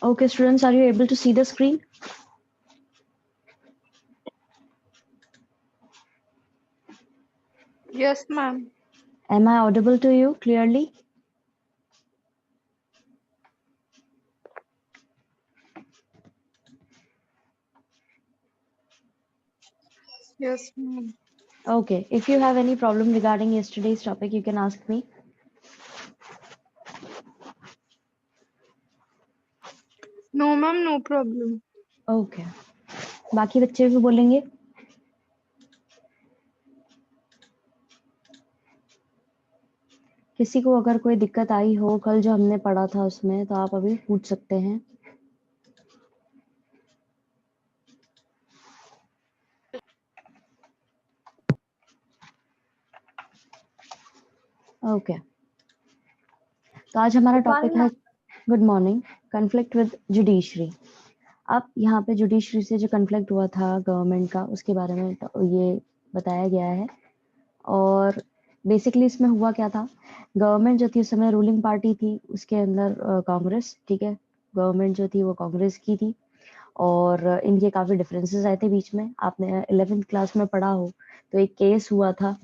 Okay, students, are you able to see the screen? Yes, ma'am. Am I audible to you clearly? Yes, ma'am. Okay, if you have any problem regarding yesterday's topic, you can ask me. No, ma'am, no problem. Okay, बाकी बच्चे भी बोलेंगे. किसी को अगर कोई दिक्कत आई हो कल जो हमने पढ़ा था उसमें तो आप अभी पूछ सकते हैं. ओके, तो आज हमारा Good टॉपिक morning, है ma'am. Good morning conflict with judiciary. अब यहाँ पे जुडिशरी से जो कन्फ्लिक्ट हुआ था गवर्नमेंट का उसके बारे में ये बताया गया है. और बेसिकली इसमें हुआ क्या था, गवर्नमेंट जो थी उस समय रूलिंग पार्टी थी, उसके अंदर कांग्रेस, ठीक है, गवर्नमेंट जो थी वो कांग्रेस की थी. और इनके काफी डिफरेंसेस आए थे बीच में. आपने 11th क्लास में पढ़ा हो तो एक केस हुआ था,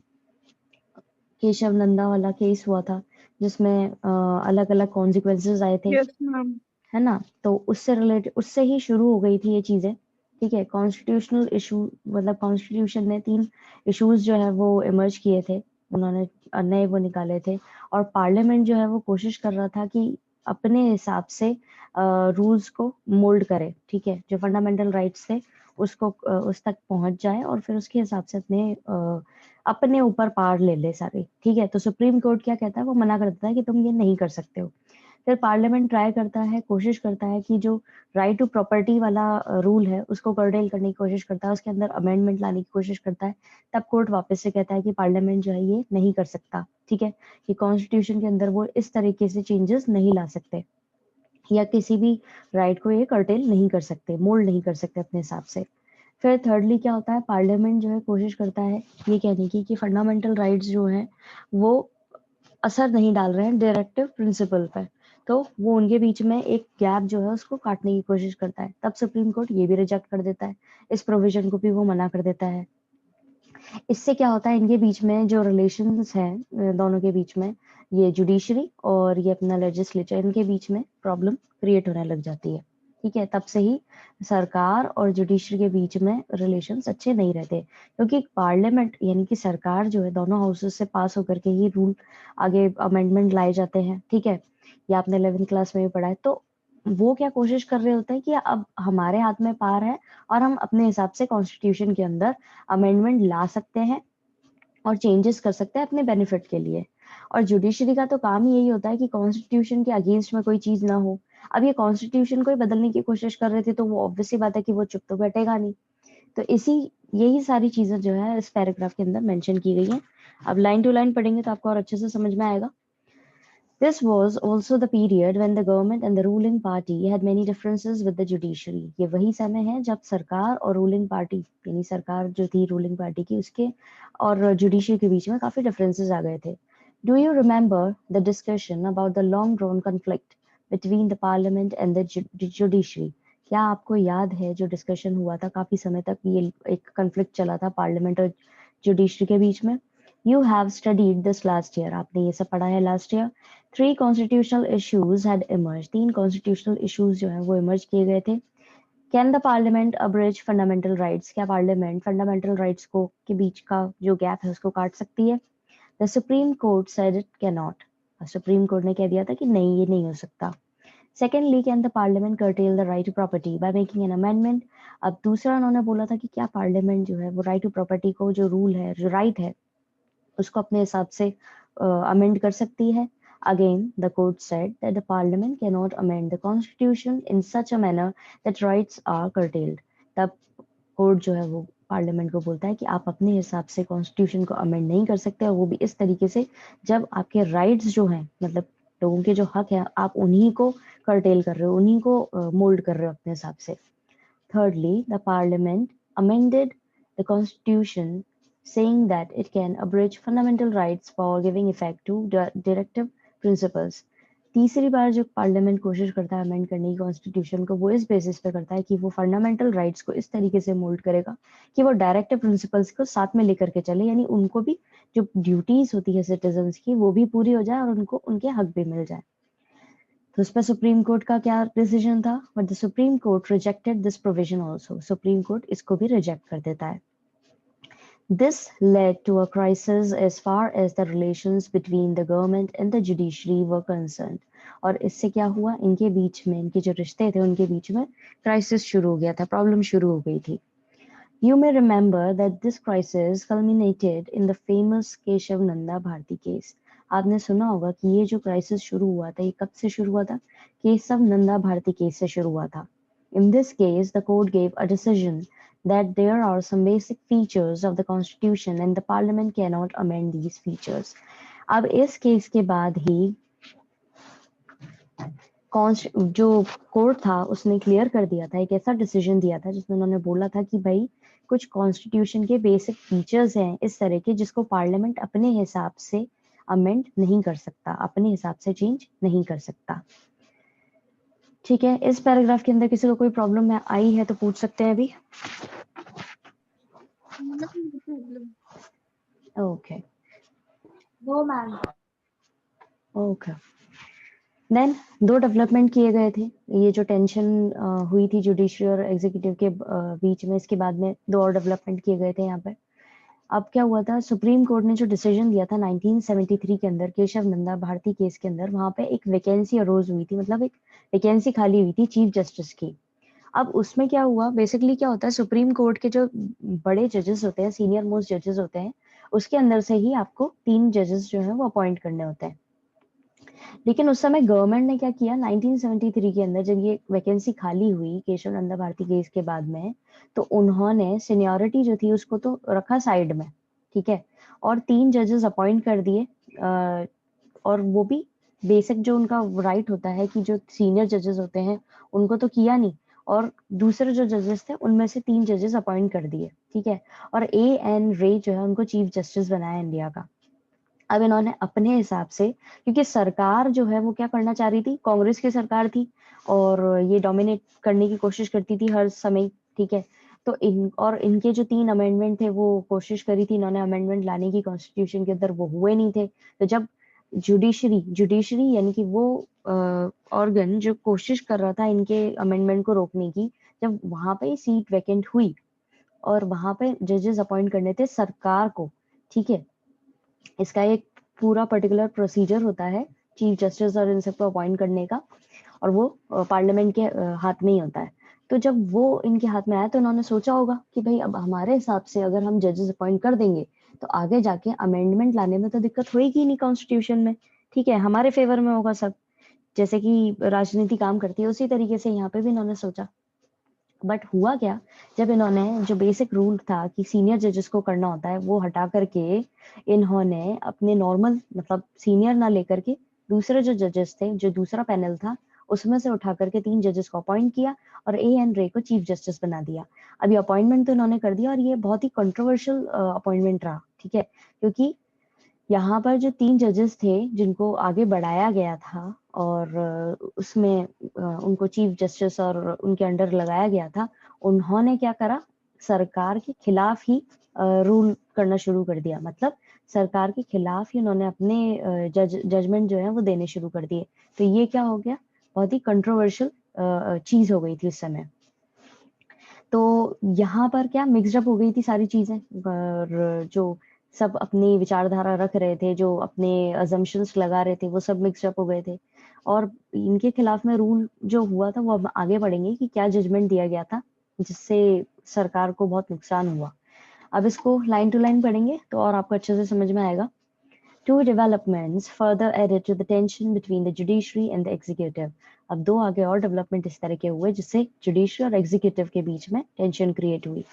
केशव नंदा वाला केस हुआ था, जिसमें अलग अलग कॉन्सिक्वेंसेस आए थे, Yes, ma'am. है ना. तो उससे रिलेटेड उससे ही शुरू हो गई थी ये चीजें. ठीक है, कॉन्स्टिट्यूशनल इशू, मतलब कॉन्स्टिट्यूशन ने 3 इश्यूज जो है वो इमर्ज किए थे, उन्होंने नए वो निकाले थे. और पार्लियामेंट जो है वो कोशिश कर रहा था कि अपने हिसाब से रूल्स को मोल्ड करे. ठीक है, जो फंडामेंटल राइट्स थे उसको उस तक पहुंच जाए और फिर उसके हिसाब से अपने ऊपर पार ले ले सारे. ठीक है, तो सुप्रीम कोर्ट क्या कहता है, वो मना कर देता है कि तुम ये नहीं कर सकते हो. फिर पार्लियामेंट ट्राई करता है, कोशिश करता है कि जो राइट टू प्रॉपर्टी वाला रूल है उसको कर्टेल करने की कोशिश करता है, उसके अंदर अमेंडमेंट लाने की कोशिश करता है. तब कोर्ट वापस से कहता है कि पार्लियामेंट जो है ये नहीं कर सकता. ठीक है, कि कॉन्स्टिट्यूशन के अंदर वो इस तरीके से चेंजेस नहीं ला सकते या किसी भी राइट को ये कर्टेल नहीं कर सकते, मोल्ड नहीं कर सकते अपने हिसाब से. फिर थर्डली क्या होता है, पार्लियामेंट जो है कोशिश करता है ये कहने की कि फंडामेंटल राइट्स जो हैं वो असर नहीं डाल रहे हैं डायरेक्टिव प्रिंसिपल पर. तो वो उनके बीच में एक गैप जो है उसको काटने की कोशिश करता है. तब सुप्रीम कोर्ट ये भी रिजेक्ट कर देता है, इस प्रोविजन को भी वो मना कर देता है. इससे क्या होता है, इनके बीच में जो रिलेशंस हैं दोनों के बीच में, ये जुडिशरी और ये अपना लेजिस्लेचर, इनके बीच में प्रॉब्लम क्रिएट होने लग जाती है. ठीक है, तब से ही सरकार और जुडिशरी के बीच में रिलेशंस अच्छे नहीं रहते, क्योंकि पार्लियामेंट यानी कि सरकार जो है दोनों हाउसेस से पास होकर के ही रूल आगे अमेंडमेंट लाए जाते हैं. ठीक है, ये आपने 11th क्लास में भी पढ़ा है. तो वो क्या कोशिश कर रहे होते हैं कि अब हमारे हाथ में पावर है और हम अपने हिसाब से कॉन्स्टिट्यूशन के अंदर अमेंडमेंट ला सकते हैं और चेंजेस कर सकते हैं अपने बेनिफिट के लिए. और जुडिशरी का तो काम ही यही होता है कि कॉन्स्टिट्यूशन के अगेंस्ट में कोई चीज ना हो. अब ये कॉन्स्टिट्यूशन को ही बदलने की कोशिश कर रहे थे तो वो ऑब्वियस सी बात है कि वो चुप तो बैठेगा नहीं. तो यही सारी चीजें जो है इस पैराग्राफ के अंदर मेंशन की गई है. अब लाइन टू लाइन पढ़ेंगे तो आपको और अच्छे से समझ में आएगा. This was also the period when the government and the ruling party had many differences with the judiciary. ये वही समय है जब सरकार और रूलिंग पार्टी, यानी सरकार जो थी रूलिंग पार्टी की, उसके और जुडिशरी के बीच में काफी डिफरेंसेस आ गए थे. Do you remember the discussion about the long drawn conflict between the parliament and the judiciary? क्या आपको याद है जो डिस्कशन हुआ था काफी समय तक, ये एक कन्फ्लिक्ट चला था पार्लियामेंट और जुडिशरी के बीच में? You have studied this last year. आपने ये सब पढ़ा है last year. 3 constitutional issues had emerged. 3 constitutional issues जो है वो emerge किए गए थे. Can the parliament abridge fundamental rights? क्या पार्लियामेंट फंडामेंटल राइट्स को के बीच का जो गैप है उसको काट सकती है? The Supreme Court said it cannot. Supreme court ने कह दिया था कि नहीं, ये नहीं हो सकता. Secondly, can the parliament curtail the right to property by making an amendment? अब दूसरा उन्होंने बोला था कि क्या पार्लियामेंट जो है वो राइट टू प्रॉपर्टी को, जो रूल है, जो राइट है, उसको अपने हिसाब से अमेंड कर सकती है. Again, the court said that the parliament cannot amend the constitution in such a manner that rights are curtailed. तब कोर्ट जो है वो पार्लियामेंट को बोलता है कि आप अपने हिसाब से कॉन्स्टिट्यूशन को अमेंड नहीं कर सकते, और वो भी इस तरीके से जब आपके राइट्स जो हैं, मतलब लोगों के जो हक हैं, आप उन्हीं को कर्टेल कर रहे हो, उन्हीं को मोल्ड कर रहे हो अपने हिसाब से. Thirdly, the parliament amended the constitution saying that it can abridge fundamental rights for giving effect to directive principles. तीसरी बार जो पार्लियामेंट कोशिश करता है अमेंड करने की कॉन्स्टिट्यूशन को, वो इस बेसिस पे करता है कि वो फंडामेंटल राइट्स को इस तरीके से मोल्ड करेगा कि वो डायरेक्टिव प्रिंसिपल्स को साथ में लेकर के चले, यानी उनको भी जो ड्यूटीज होती है सिटीजन्स की वो भी पूरी हो जाए और उनको उनके हक भी मिल जाए। तो उस पर सुप्रीम कोर्ट का क्या डिसीजन था? But the supreme court rejected this provision also. Supreme court इसको भी रिजेक्ट कर देता है। This led to a crisis as far as the relations between the government and the judiciary were concerned. और इससे क्या हुआ, इनके बीच में, इनके जो रिश्ते थे उनके बीच में क्राइसिस शुरू हो गया था, प्रॉब्लम शुरू हो गई थी। You may remember that this crisis culminated in the famous Kesavananda Bharati case. आपने सुना होगा कि ये जो क्राइसिस शुरू हुआ था, ये कब से शुरू हुआ था? केशव नंदा भारती केस से शुरू हुआ था। In this case, the court gave a decision that there are some basic features of the constitution and the parliament cannot amend these features. अब इस केस के बाद ही जो कोर्ट था उसने क्लियर कर दिया था, एक ऐसा डिसीजन दिया था जिसमें उन्होंने बोला था कि भाई कुछ कॉन्स्टिट्यूशन के बेसिक फीचर्स हैं इस तरह के जिसको पार्लियामेंट अपने हिसाब से अमेंड नहीं कर सकता, अपने हिसाब से चेंज नहीं कर सकता। ठीक है, इस पैराग्राफ के अंदर किसी को कोई प्रॉब्लम आई है तो पूछ सकते हैं अभी। No problem. Okay No, ma'am. Okay. Then दो डेवलपमेंट किए गए थे, ये जो टेंशन हुई थी जुडिशरी और एग्जीक्यूटिव के बीच में, इसके बाद में दो और डेवलपमेंट किए गए थे यहाँ पे। अब क्या हुआ था, सुप्रीम कोर्ट ने जो डिसीजन दिया था 1973 के अंदर केशव नंदा भारती केस के अंदर, वहां पे एक वैकेंसी अरोज हुई थी, मतलब एक वैकेंसी खाली हुई थी चीफ जस्टिस की। अब उसमें क्या हुआ, बेसिकली क्या होता है, सुप्रीम कोर्ट के जो बड़े जजेस होते हैं, सीनियर मोस्ट जजेस होते हैं, उसके अंदर से ही आपको 3 जजेस जो है वो अपॉइंट करने होते हैं। लेकिन उस समय गवर्नमेंट ने क्या किया, 1973 के अंदर जब ये वैकेंसी खाली हुई केशव नंदा भारती केस के बाद में, तो उन्होंने सीनियरिटी जो थी उसको तो रखा साइड में, ठीक है, और 3 जजेस अपॉइंट कर दिए। और वो भी बेसिक जो उनका राइट होता है कि जो सीनियर जजेस होते हैं उनको तो किया नहीं, और दूसरे जो जजेस थे उनमें से 3 जजेस अपॉइंट कर दिए, ठीक है, और एन रे जो है उनको चीफ जस्टिस बनाया इंडिया का। अब इन्होंने अपने हिसाब से, क्योंकि सरकार जो है वो क्या करना चाह रही थी, कांग्रेस की सरकार थी और ये डोमिनेट करने की कोशिश करती थी हर समय, ठीक है, तो इनके जो 3 अमेंडमेंट थे वो कोशिश करी थी इन्होंने अमेंडमेंट लाने की कॉन्स्टिट्यूशन के अंदर, वो हुए नहीं थे। तो जब जुडिशरी यानी कि वो ऑर्गन जो कोशिश कर रहा था इनके अमेंडमेंट को रोकने की, जब वहां पे सीट वैकेंट हुई और वहां पे जजेस अपॉइंट करने थे सरकार को, ठीक है, इसका एक पूरा पर्टिकुलर प्रोसीजर होता है चीफ जस्टिस और इन सबको अपॉइंट करने का, और वो पार्लियामेंट के हाथ में ही होता है। तो जब वो इनके हाथ में आया तो उन्होंने सोचा होगा कि भाई अब हमारे हिसाब से अगर हम जजेस अपॉइंट कर देंगे तो आगे जाके अमेंडमेंट लाने में तो दिक्कत होएगी नहीं कॉन्स्टिट्यूशन में, ठीक है, हमारे फेवर में होगा सब, जैसे कि राजनीति काम करती है उसी तरीके से यहाँ पे भी इन्होंने सोचा। बट हुआ क्या, जब इन्होंने जो बेसिक रूल था कि सीनियर जजेस को करना होता है वो हटा करके इन्होंने अपने नॉर्मल, मतलब सीनियर ना लेकर के दूसरे जो जजेस थे, जो दूसरा पैनल था उसमें से उठा करके 3 जजेस को अपॉइंट किया और एन रे को चीफ जस्टिस बना दिया। अब ये अपॉइंटमेंट तो इन्होंने कर दिया और ये बहुत ही कंट्रोवर्शियल अपॉइंटमेंट रहा, ठीक है, क्योंकि यहाँ पर जो 3 जजेस थे जिनको आगे बढ़ाया गया था और उसमें उनको चीफ जस्टिस और उनके अंडर लगाया गया था, उन्होंने क्या करा, सरकार के खिलाफ ही रूल करना शुरू कर दिया, मतलब सरकार के खिलाफ ही उन्होंने अपने जजमेंट जो है वो देने शुरू कर दिए। तो ये क्या हो गया, बहुत ही कंट्रोवर्शियल चीज हो गई थी उस समय। तो यहाँ पर क्या मिक्सड अप हो गई थी सारी चीजें, और जो सब अपनी विचारधारा रख रहे थे, जो अपने अजम्पशंस लगा रहे थे, वो सब मिक्सड अप हो गए थे। और इनके खिलाफ में रूल जो हुआ था वो अब आगे बढ़ेंगे कि क्या जजमेंट दिया गया था जिससे सरकार को बहुत नुकसान हुआ। अब इसको लाइन टू लाइन पढ़ेंगे तो और आपको अच्छे से समझ में आएगा। Two developments further added to the tension between the judiciary and the executive. अब दो आगे और डेवलपमेंट इस तरह के हुए जिससे जुडिशरी और एग्जीक्यूटिव के बीच में टेंशन क्रिएट हुई।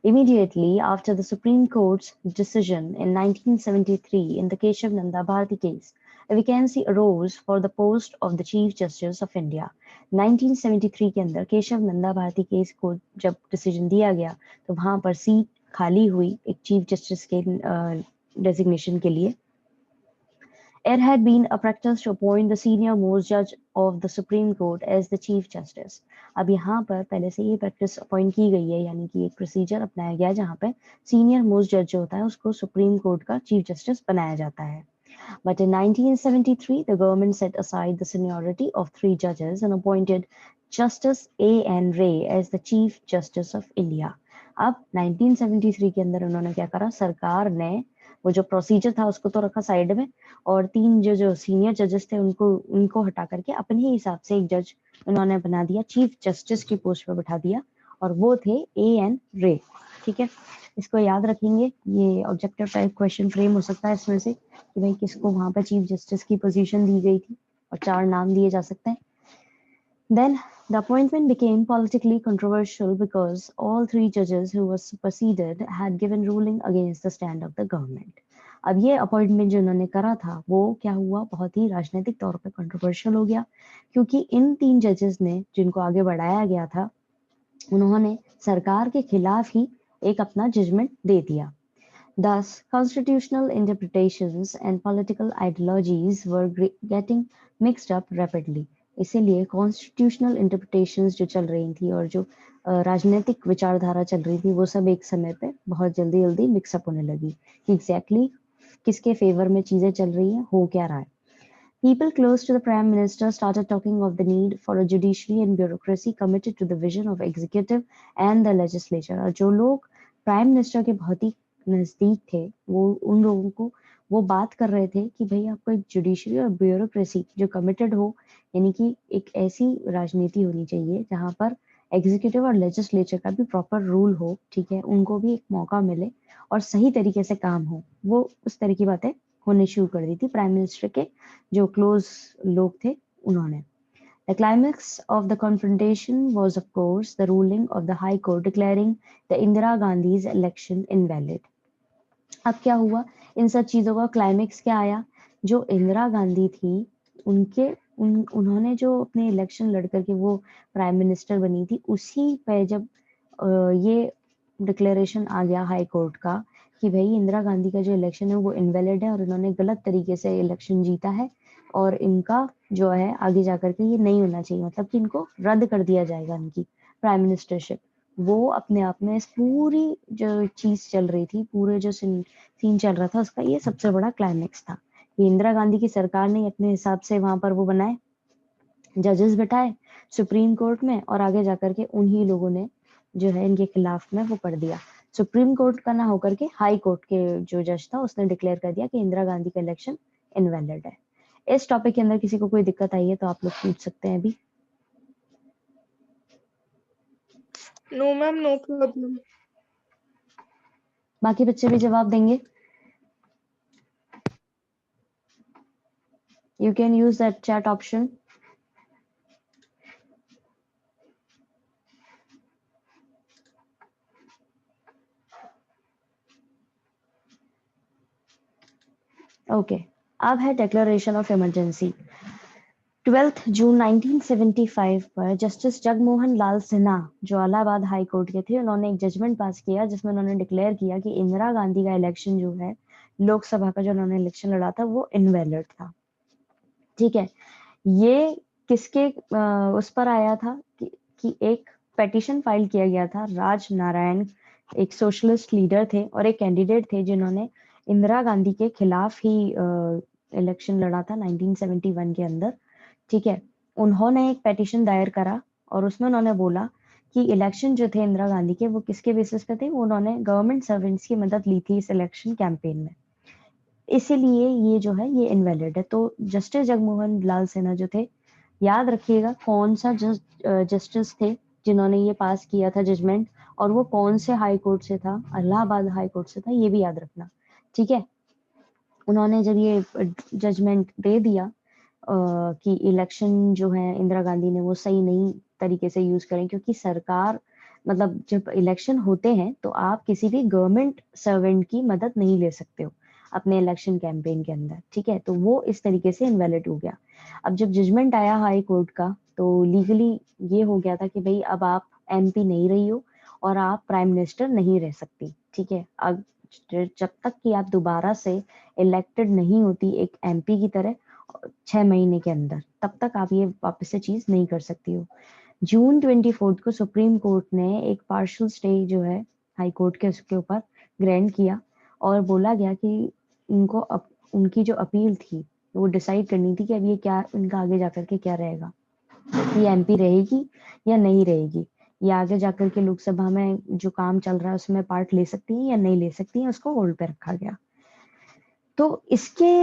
Immediately after the Supreme Court's decision in 1973 in the Keshav Nanda Bharati case, a vacancy arose for the post of the Chief Justice of India. 1973 के अंदर केशव नंदा भारती केस को जब डिसीजन दिया गया तो वहां पर सीट खाली हुई एक चीफ जस्टिस के डेजिग्नेशन के लिए। It had been a practice to appoint the senior most judge of the Supreme Court as the Chief Justice. अब यहाँ पर पहले से ये प्रैक्टिस अपॉइंट की गई है, यानी कि एक प्रोसीजर अपनाया गया है जहाँ पे सीनियर मोस्ट जज जो होता है उसको सुप्रीम कोर्ट का चीफ जस्टिस बनाया जाता है. But in 1973, the government set aside the seniority of 3 judges and appointed Justice A.N. Ray as the Chief Justice of India. अब 1973 के अंदर उन्होंने क्या करा, सरकार ने वो जो प्रोसीजर था उसको तो रखा साइड में, और 3 जो सीनियर जजेस थे उनको हटा करके अपने ही हिसाब से एक जज उन्होंने बना दिया, चीफ जस्टिस की पोस्ट पे बैठा दिया, और वो थे A.N. रे. ठीक है, इसको याद रखेंगे, ये ऑब्जेक्टिव टाइप क्वेश्चन फ्रेम हो सकता है इसमें से कि भाई किसको वहां पर चीफ जस्टिस की पोजीशन दी गई थी, और 4 नाम दिए जा सकते हैं. Then the appointment became politically controversial because all 3 judges who were superseded had given ruling against the stand of the government. अब ये अपॉइंटमेंट जो उन्होंने करा था वो क्या हुआ, बहुत ही राजनीतिक तौर पे कंट्रोवर्शियल हो गया, क्योंकि इन 3 जजेस ने जिनको आगे बढ़ाया गया था उन्होंने सरकार के खिलाफ ही एक अपना जजमेंट दे दिया. Thus, constitutional interpretations and political ideologies were getting mixed up rapidly. इसीलिए कॉन्स्टिट्यूशनल इंटरप्रिटेशंस जो चल रही थी और जो राजनीतिक विचारधारा चल रही थी वो सब एक समय पे बहुत जल्दी जल्दी मिक्सअप होने लगी कि एग्जैक्टली किसके फेवर में चीजें चल रही हैं, हो क्या रहा है. People close to the Prime Minister started talking of the need for a judiciary and bureaucracy committed to the vision of executive and the legislature. और जो लोग प्राइम मिनिस्टर के बहुत ही नजदीक थे वो उन लोगों को वो बात कर रहे थे कि भाई आपको एक जुडिशरी और ब्यूरोक्रेसी जो कमिटेड हो, यानी कि एक ऐसी राजनीति होनी चाहिए जहां पर एग्जीक्यूटिव और लेजिस्लेचर का भी प्रॉपर रूल हो, ठीक है, उनको भी एक मौका मिले और सही तरीके से काम हो, वो उस तरह की बातें होने शुरू कर दी थी प्राइम मिनिस्टर के जो क्लोज लोग थे उन्होंने. The climax of the confrontation was, of course, the ruling of the High Court declaring the Indira Gandhi's election invalid. अब क्या हुआ, इन सब चीजों का क्लाइमेक्स क्या आया, जो इंदिरा गांधी थी उन्होंने जो अपने इलेक्शन लड़ करके वो प्राइम मिनिस्टर बनी थी, उसी पे जब ये डिक्लेरेशन आ गया हाई कोर्ट का कि भाई इंदिरा गांधी का जो इलेक्शन है वो इनवैलिड है और इन्होंने गलत तरीके से इलेक्शन जीता है और इनका जो है आगे जाकर के ये नहीं होना चाहिए, मतलब कि इनको रद्द कर दिया जाएगा इनकी प्राइम मिनिस्टरशिप. वो अपने आप में इस पूरी जो चीज चल रही थी, पूरे जो सीन चल रहा था उसका ये सबसे बड़ा क्लाइमेक्स था. ये इंदिरा गांधी की सरकार ने अपने हिसाब से वहां पर वो बनाए, जजेस बैठाए सुप्रीम कोर्ट में, और आगे जाकर के उन्हीं लोगों ने जो है इनके खिलाफ में वो कर दिया. सुप्रीम कोर्ट का ना होकर के हाई कोर्ट के जो जज था उसने डिक्लेयर कर दिया कि इंदिरा गांधी का इलेक्शन इनवैलिड है. इस टॉपिक के अंदर किसी को कोई दिक्कत आई है तो आप लोग पूछ सकते हैं अभी. No ma'am, no problem. बाकी बच्चे भी जवाब देंगे. You can use that chat option. Okay, अब है डिक्लेरेशन ऑफ इमरजेंसी. 12 जून 1975 पर जस्टिस जगमोहन लाल सिन्हा जो इलाहाबाद हाई कोर्ट के थे, उन्होंने एक जजमेंट पास किया जिसमें उन्होंने डिक्लेयर किया कि इंदिरा गांधी का इलेक्शन जो है लोकसभा का जो उन्होंने इलेक्शन लड़ा था वो इनवैलिड था. ठीक है, ये किसके उस पर आया था कि एक पेटिशन फाइल किया गया था. राज नारायण एक सोशलिस्ट लीडर थे और एक कैंडिडेट थे जिन्होंने इंदिरा गांधी के खिलाफ ही इलेक्शन लड़ा था 1971 के अंदर. ठीक है, उन्होंने एक पेटिशन दायर करा और उसमें उन्होंने बोला कि इलेक्शन जो थे इंदिरा गांधी के वो किसके बेसिस पे थे, वो उन्होंने गवर्नमेंट सर्वेंट्स की मदद ली थी इस इलेक्शन कैंपेन में, इसीलिए ये जो है ये इनवैलिड है. तो जस्टिस जगमोहन लाल सिन्हा जो थे, याद रखिएगा कौन सा जस्टिस थे जिन्होंने ये पास किया था जजमेंट, और वो कौन से हाई कोर्ट से था, इलाहाबाद हाई कोर्ट से था, ये भी याद रखना. ठीक है, उन्होंने जब ये जजमेंट दे दिया कि इलेक्शन जो है इंदिरा गांधी ने वो सही नहीं तरीके से यूज करें, क्योंकि सरकार मतलब जब इलेक्शन होते हैं तो आप किसी भी गवर्नमेंट सर्वेंट की मदद नहीं ले सकते हो अपने इलेक्शन कैंपेन के अंदर. ठीक है, तो वो इस तरीके से इनवैलिड हो गया. अब जब जजमेंट आया हाई कोर्ट का तो लीगली ये हो गया था कि भाई अब आप एमपी नहीं रही हो और आप प्राइम मिनिस्टर नहीं रह सकती. ठीक है, अब जब तक कि आप दोबारा से इलेक्टेड नहीं होती एक एमपी की तरह 6 महीने के अंदर, तब तक आप ये वापस से चीज नहीं कर सकती हो। जून 24 को सुप्रीम कोर्ट ने एक पार्शियल स्टे जो है हाई कोर्ट के उसके ऊपर ग्रांट किया और बोला गया कि उनकी जो अपील थी वो डिसाइड करनी थी कि अब ये क्या इनका आगे जाकर के क्या रहेगा, ये एमपी रहेगी या नहीं रहेगी, ये आगे जाकर के लोकसभा में जो काम चल रहा है उसमें पार्ट ले सकती है या नहीं ले सकती है, उसको होल्ड पे रखा गया। तो इसके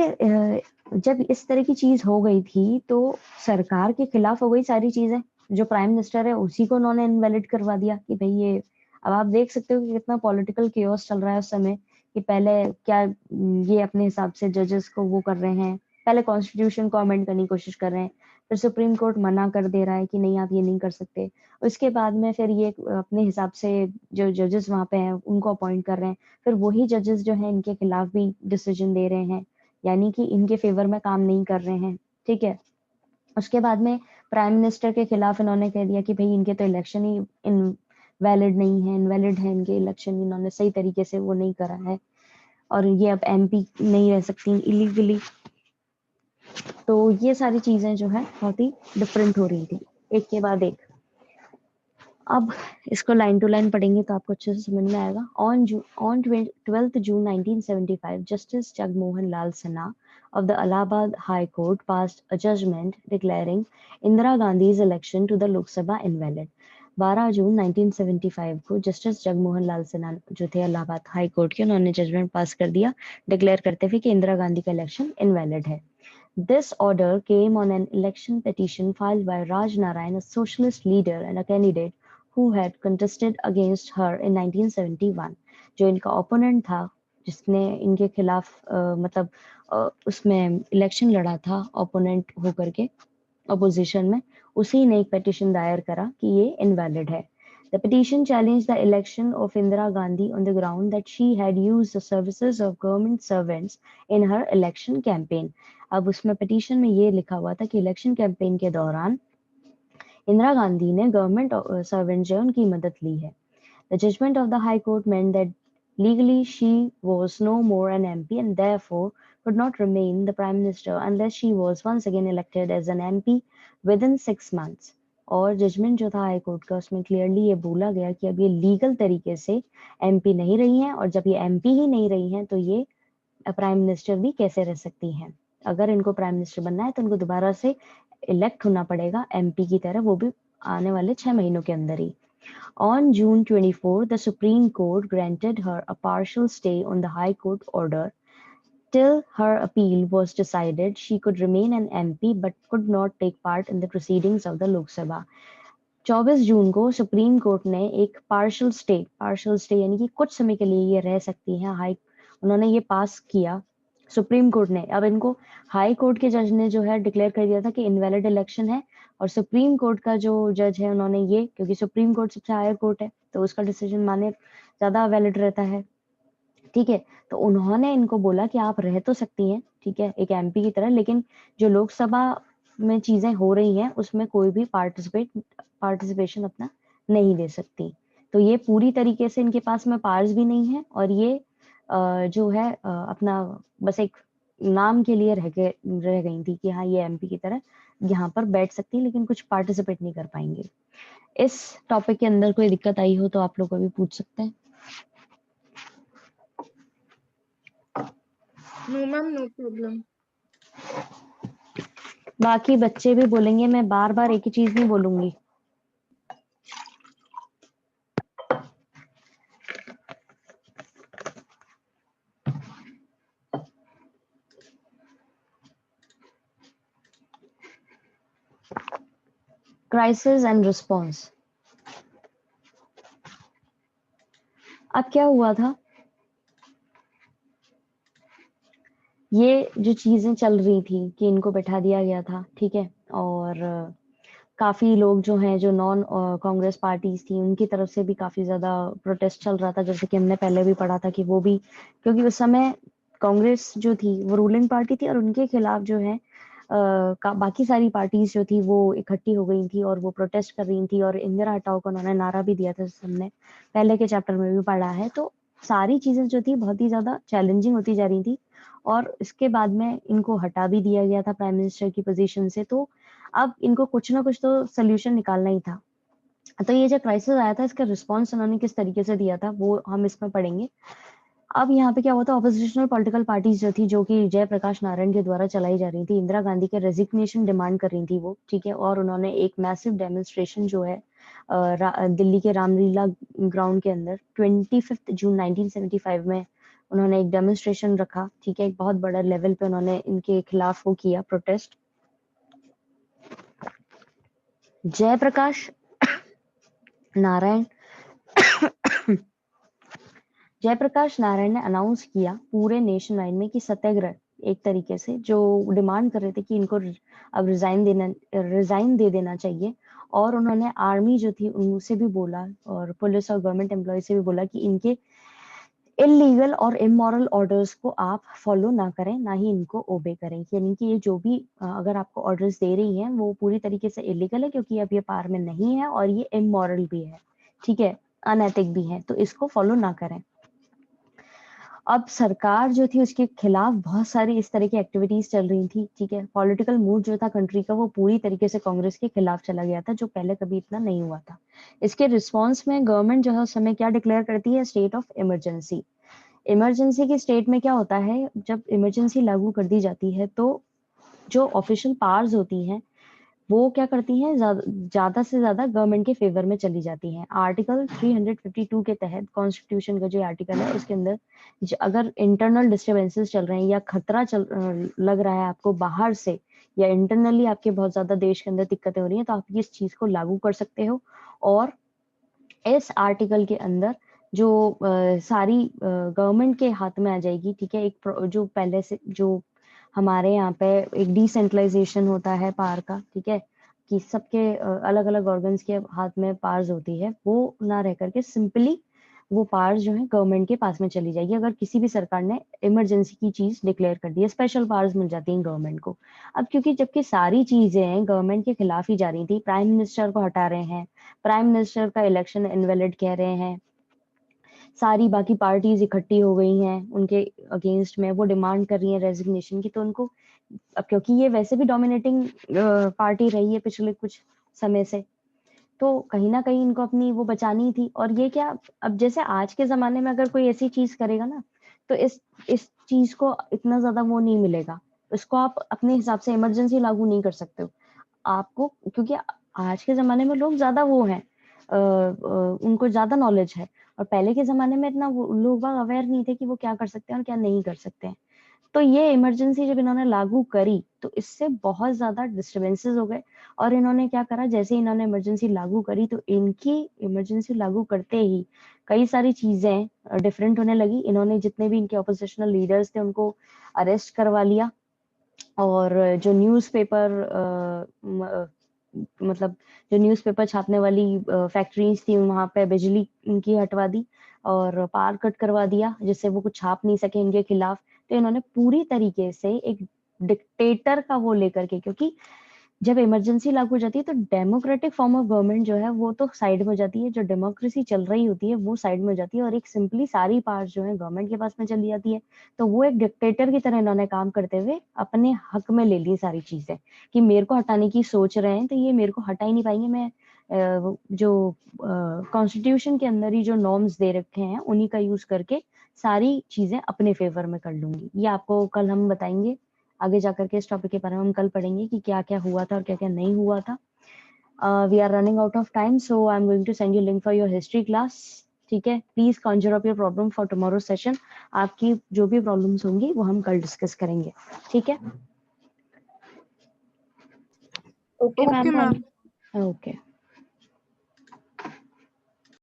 जब इस तरह की चीज हो गई थी तो सरकार के खिलाफ हो गई सारी चीजें, जो प्राइम मिनिस्टर है उसी को उन्होंने इनवैलिड करवा दिया कि भाई ये, अब आप देख सकते हो कि कितना पॉलिटिकल केओस चल रहा है उस समय, कि पहले क्या ये अपने हिसाब से जजेस को वो कर रहे हैं, पहले कॉन्स्टिट्यूशन को अमेंड करने की कोशिश कर रहे हैं, फिर सुप्रीम कोर्ट मना कर दे रहा है कि नहीं आप ये नहीं कर सकते, उसके बाद में फिर ये अपने हिसाब से जो जजेस वहां पे हैं उनको अपॉइंट कर रहे हैं, फिर वही जजेस जो हैं इनके खिलाफ भी डिसीजन दे रहे हैं, यानी कि इनके फेवर में काम नहीं कर रहे हैं, ठीक है। उसके बाद में प्राइम मिनिस्टर के खिलाफ इन्होंने कह दिया कि भाई इनके तो इलेक्शन ही इनवैलिड नहीं है, इनवैलिड है इनके इलेक्शन, इन्होंने सही तरीके से वो नहीं करा है और ये अब एमपी नहीं रह सकती इलीगली। तो ये सारी चीजें जो है बहुत ही डिफरेंट हो रही थी एक के बाद एक। अब इसको लाइन टू लाइन पढ़ेंगे तो आपको अच्छे से समझ में आएगा। On 12th June 1975, Justice Jagmohan Lal Sinha of the Allahabad High Court passed a judgment declaring Indira Gandhi's election to the Lok Sabha invalid. 12 जून 1975 को जस्टिस जगमोहन लाल सिन्हा जो थे इलाहाबाद हाई कोर्ट के, उन्होंने जजमेंट पास कर दिया डिक्लेयर करते हुए कि इंदिरा गांधी का इलेक्शन इनवैलिड है। This order came on an election petition filed by Raj Narayan, a socialist leader and a candidate who had contested against her in 1971. जो इनका ओपोनेंट था, जिसने इनके खिलाफ उसमें इलेक्शन लड़ा था ओपोनेंट होकर के अपोजिशन में, उसी ने एक पिटीशन दायर करा कि ये इनवैलिड है। The petition challenged the election of Indira Gandhi on the ground that she had used the services of government servants in her election campaign. अब उसमें पिटीशन में ये लिखा हुआ था कि इलेक्शन कैंपेन के दौरान इंदिरा गांधी ने गवर्नमेंट सर्वेंट जो उनकी मदद ली है। The judgment of the High Court meant that legally she was no more an MP and therefore could not remain the Prime Minister unless she was once again elected as an MP within 6 months. और judgement जो था high court का उसमें clearly ये बोला गया कि अब ये लीगल तरीके से एमपी नहीं रही हैं, और जब ये एमपी ही नहीं रही हैं तो ये प्राइम मिनिस्टर भी कैसे रह सकती हैं। अगर इनको प्राइम मिनिस्टर बनना है तो इनको दोबारा से इलेक्ट होना पड़ेगा एमपी की तरह, वो भी आने वाले 6 महीनों के अंदर ही। On June 24, the Supreme Court granted her a partial stay on the High Court order. Till her appeal was decided, she could remain an MP but could not take part in the proceedings of the Lok Sabha. 24 जून को supreme court ने एक partial stay यानी कि कुछ समय के लिए ये रह सकती हैं, उन्होंने ये पास किया सुप्रीम कोर्ट ने। अब इनको हाई कोर्ट के जज ने जो है डिक्लेयर कर दिया था कि इनवैलिड इलेक्शन है, और सुप्रीम कोर्ट का जो जज है उन्होंने ये, क्योंकि सुप्रीम कोर्ट सबसे हायर कोर्ट है तो उसका डिसीजन माने ज्यादा वैलिड रहता है, ठीक है। तो उन्होंने इनको बोला कि आप रह तो सकती हैं, ठीक है, एक एमपी की तरह, लेकिन जो लोकसभा में चीजें हो रही हैं उसमें कोई भी पार्टिसिपेशन अपना नहीं दे सकती। तो ये पूरी तरीके से इनके पास में पावर्स भी नहीं है, और ये जो है अपना बस एक नाम के लिए रह गई थी कि हाँ ये एमपी की तरह यहाँ पर बैठ सकती है, लेकिन कुछ पार्टिसिपेट नहीं कर पाएंगे। इस टॉपिक के अंदर कोई दिक्कत आई हो तो आप लोग अभी पूछ सकते हैं। No ma'am, no problem. बाकी बच्चे भी बोलेंगे, मैं बार बार एक ही चीज नहीं बोलूंगी। Crisis and response. अब क्या हुआ था, ये जो चीजें चल रही थी कि इनको बैठा दिया गया था, ठीक है, और काफी लोग जो हैं जो नॉन कांग्रेस पार्टीज थी उनकी तरफ से भी काफी ज्यादा प्रोटेस्ट चल रहा था, जैसे कि हमने पहले भी पढ़ा था कि वो भी, क्योंकि उस समय कांग्रेस जो थी वो रूलिंग पार्टी थी और उनके खिलाफ जो है बाकी सारी पार्टीज जो थी वो इकट्ठी हो गई थी और वो प्रोटेस्ट कर रही थी, और इंदिरा हटाओ का उन्होंने नारा भी दिया था, हमने पहले के चैप्टर में भी पढ़ा है। तो सारी चीजें जो थी बहुत ही ज्यादा चैलेंजिंग होती जा रही थी, और इसके बाद में इनको हटा भी दिया गया था प्राइम मिनिस्टर की पोजीशन से। तो अब इनको कुछ ना कुछ तो सोल्यूशन निकालना ही था। तो ये जो क्राइसिस आया था, इसका रिस्पॉन्स उन्होंने किस तरीके से दिया था वो हम इसमें पढ़ेंगे। अब यहाँ पे क्या हुआ था, ऑपोजिशनल पॉलिटिकल पार्टीज जो थी, जो कि जयप्रकाश नारायण के द्वारा चलाई जा रही थी, इंदिरा गांधी के रेजिग्नेशन डिमांड कर रही थी वो, ठीक है। और उन्होंने एक मैसिव डेमोन्स्ट्रेशन जो है दिल्ली के रामलीला ग्राउंड के अंदर 25 जून 1975 में उन्होंने एक डेमोन्स्ट्रेशन रखा, ठीक है। एक बहुत बड़ा लेवल पे उन्होंने इनके खिलाफ वो किया प्रोटेस्ट। जयप्रकाश नारायण जयप्रकाश नारायण ने अनाउंस किया पूरे नेशन वाइड में कि सत्याग्रह, एक तरीके से जो डिमांड कर रहे थे कि इनको अब रिजाइन दे देना चाहिए। और उन्होंने आर्मी जो थी उनसे भी बोला, और पुलिस और गवर्नमेंट एम्प्लॉय से भी बोला कि इनके इलीगल और इमोरल ऑर्डर्स को आप फॉलो ना करें, ना ही इनको ओबे करें। यानी कि ये जो भी अगर आपको ऑर्डर्स दे रही हैं वो पूरी तरीके से इलीगल है, क्योंकि अब ये पार में नहीं है, और ये इमोरल भी है, ठीक है, अनैतिक भी है, तो इसको फॉलो ना करें। अब सरकार जो थी उसके खिलाफ बहुत सारी इस तरह की एक्टिविटीज चल रही थी, ठीक है। पॉलिटिकल मूड जो था कंट्री का वो पूरी तरीके से कांग्रेस के खिलाफ चला गया था, जो पहले कभी इतना नहीं हुआ था। इसके रिस्पॉन्स में गवर्नमेंट जो है उस समय क्या डिक्लेयर करती है, स्टेट ऑफ इमरजेंसी। इमरजेंसी की स्टेट में क्या होता है, जब इमरजेंसी लागू कर दी जाती है तो जो ऑफिशियल पावर्स होती हैं वो क्या करती हैं, ज्यादा से ज्यादा गवर्नमेंट के फेवर में चली जाती हैं। आर्टिकल 352 के तहत, कॉन्स्टिट्यूशन का जो आर्टिकल है उसके अंदर, अगर इंटरनल डिस्टरबेंसेस चल रहे हैं या खतरा लग रहा है आपको बाहर से, या इंटरनली आपके बहुत ज्यादा देश के अंदर दिक्कतें हो रही हैं, तो आप इस चीज को लागू कर सकते हो। और इस आर्टिकल के अंदर जो सारी गवर्नमेंट के हाथ में आ जाएगी, ठीक है। एक जो पहले से जो हमारे यहाँ पे एक डिसेंट्रलाइजेशन होता है पावर का, ठीक है, कि सबके अलग अलग ऑर्गन्स के हाथ में पावर्स होती है, वो ना रह करके सिंपली वो पावर्स जो है गवर्नमेंट के पास में चली जाएगी। अगर किसी भी सरकार ने इमरजेंसी की चीज डिक्लेयर कर दी है, स्पेशल पावर्स मिल जाती हैं गवर्नमेंट को। अब क्योंकि जबकि सारी चीजें गवर्नमेंट के खिलाफ ही जा रही थी, प्राइम मिनिस्टर को हटा रहे हैं, प्राइम मिनिस्टर का इलेक्शन इनवैलिड कह रहे हैं, सारी बाकी पार्टीज इकट्ठी हो गई हैं उनके अगेंस्ट में, वो डिमांड कर रही हैं रेजिग्नेशन की, तो उनको अब क्योंकि ये वैसे भी डोमिनेटिंग पार्टी रही है पिछले कुछ समय से, तो कहीं ना कहीं इनको अपनी वो बचानी थी। और ये क्या, अब जैसे आज के जमाने में अगर कोई ऐसी चीज करेगा ना, तो इस चीज को इतना ज्यादा वो नहीं मिलेगा, इसको आप अपने हिसाब से इमरजेंसी लागू नहीं कर सकते हो आपको, क्योंकि आज के जमाने में लोग ज्यादा वो हैं, उनको ज्यादा नॉलेज है। और पहले के जमाने में इतना लोग अवेयर नहीं थे कि वो क्या कर सकते हैं और क्या नहीं कर सकते हैं। तो ये इमरजेंसी जब इन्होंने लागू करी तो इससे बहुत ज्यादा डिस्टरबेंसेस हो गए। और इन्होंने क्या करा, जैसे इन्होंने इमरजेंसी लागू करी तो इनकी इमरजेंसी लागू करते ही कई सारी चीजें डिफरेंट होने लगी। इन्होंने जितने भी इनके ऑपोजिशनल लीडर्स थे उनको अरेस्ट करवा लिया, और जो न्यूज़पेपर मतलब जो न्यूज़पेपर छापने वाली फैक्ट्रीज थी वहां पे बिजली इनकी हटवा दी, और पावर कट करवा दिया, जिससे वो कुछ छाप नहीं सके इनके खिलाफ। तो इन्होंने पूरी तरीके से एक डिक्टेटर का वो लेकर के, क्योंकि जब इमरजेंसी लागू हो जाती है तो डेमोक्रेटिक फॉर्म ऑफ गवर्नमेंट जो है वो तो साइड में हो जाती है, जो डेमोक्रेसी चल रही होती है वो साइड में हो जाती है, और एक सिंपली सारी पावर जो है गवर्नमेंट के पास में चली जाती है। तो वो एक डिक्टेटर की तरह इन्होंने काम करते हुए अपने हक में ले ली सारी चीजें, कि मेरे को हटाने की सोच रहे हैं तो ये मेरे को हटा ही नहीं पाएंगे। मैं जो कॉन्स्टिट्यूशन के अंदर ही जो नॉर्म्स दे रखे हैं उन्हीं का यूज करके सारी चीजें अपने फेवर में कर लूंगी। ये आपको कल हम बताएंगे, आगे जाकर के इस टॉपिक के बारे में हम कल पढ़ेंगे कि क्या क्या हुआ था और क्या क्या नहीं हुआ था। We are running out of time, so I am going to send you link for your history class, ठीक है। Please conjure up your problem for tomorrow session. आपकी जो भी प्रॉब्लम्स होंगी वो हम कल डिस्कस करेंगे, ठीक है। Okay ma'am, okay.